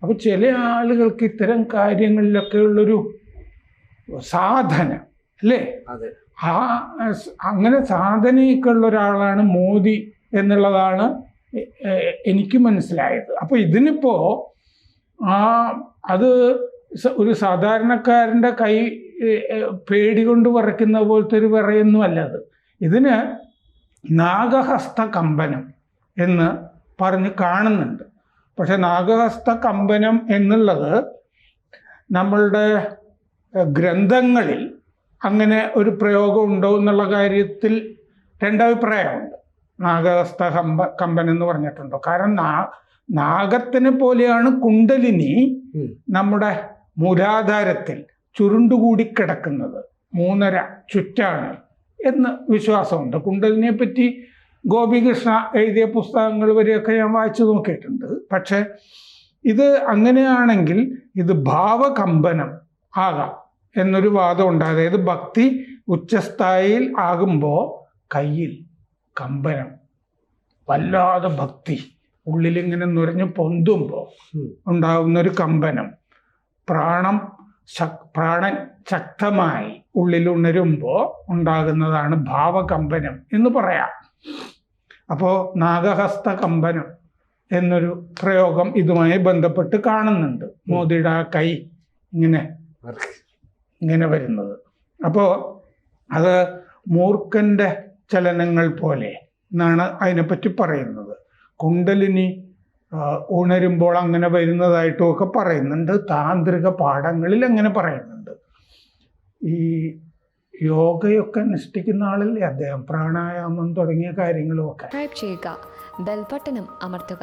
അപ്പോൾ ചില ആളുകൾക്ക് ഇത്തരം കാര്യങ്ങളിലൊക്കെ ഉള്ളൊരു സാധന അല്ലേ, അങ്ങനെ സാധനയൊക്കെ ഉള്ള ഒരാളാണ് മോദി എന്നുള്ളതാണ് എനിക്ക് മനസ്സിലായത്. അപ്പോൾ ഇതിനിപ്പോ അത് ഒരു സാധാരണക്കാരൻ്റെ കൈ പേടി കൊണ്ട് വിറയ്ക്കുന്ന പോലത്തെ ഒരു വിറയൊന്നും അല്ല അത്. ഇതിന് നാഗഹസ്ത കമ്പനം എന്ന് പറഞ്ഞ് കാണുന്നുണ്ട്. പക്ഷെ നാഗഹസ്ത കമ്പനം എന്നുള്ളത് നമ്മളുടെ ഗ്രന്ഥങ്ങളിൽ അങ്ങനെ ഒരു പ്രയോഗം ഉണ്ടോ എന്നുള്ള കാര്യത്തിൽ രണ്ടഭിപ്രായമുണ്ട്. നാഗഹസ്ത കമ്പനം എന്ന് പറഞ്ഞിട്ടുണ്ടോ? കാരണം നാഗത്തിനെ പോലെയാണ് കുണ്ടലിനി നമ്മുടെ മൂലാധാരത്തിൽ ചുരുണ്ടുകൂടി കിടക്കുന്നത്, 3.5 ചുറ്റാണ് എന്ന് വിശ്വാസമുണ്ട്. കുണ്ടലിനിയെ പറ്റി ഗോപികൃഷ്ണ എഴുതിയ പുസ്തകങ്ങൾ വരെയൊക്കെ ഞാൻ വായിച്ചു നോക്കിയിട്ടുണ്ട്. പക്ഷെ ഇത് അങ്ങനെയാണെങ്കിൽ ഇത് ഭാവകമ്പനം ആകാം എന്നൊരു വാദമുണ്ട്. അതായത് ഭക്തി ഉച്ചസ്ഥായിയിൽ ആകുമ്പോൾ കയ്യിൽ കമ്പനം, വല്ലാതെ ഭക്തി ഉള്ളിലിങ്ങനെ നുരഞ്ഞു പൊന്തുമ്പോൾ ഉണ്ടാകുന്നൊരു കമ്പനം, പ്രാണൻ ശക്തമായി ഉള്ളിലുണരുമ്പോൾ ഉണ്ടാകുന്നതാണ് ഭാവകമ്പനം എന്ന് പറയാം. അപ്പോൾ നാഗഹസ്ത കമ്പനം എന്നൊരു പ്രയോഗം ഇതുമായി ബന്ധപ്പെട്ട് കാണുന്നുണ്ട്. മോദിയുടെ ആ കൈ ഇങ്ങനെ വരുന്നത്. അപ്പോൾ അത് മൂർഖൻ്റെ ചലനങ്ങൾ പോലെ എന്നാണ് അതിനെപ്പറ്റി പറയുന്നത്. കുണ്ടലിനി ഉണരുമ്പോൾ അങ്ങനെ വരുന്നതായിട്ടുമൊക്കെ പറയുന്നുണ്ട്. താന്ത്രിക പാഠങ്ങളിൽ അങ്ങനെ പറയുന്നുണ്ട്. ഈ യോഗയൊക്കെ അനുഷ്ഠിക്കുന്ന ആളല്ലേ അദ്ദേഹം, പ്രാണായാമം തുടങ്ങിയ കാര്യങ്ങളുമൊക്കെ. സബ്സ്ക്രൈബ് ചെയ്യുക, ബെൽ ബട്ടണും അമർത്തുക.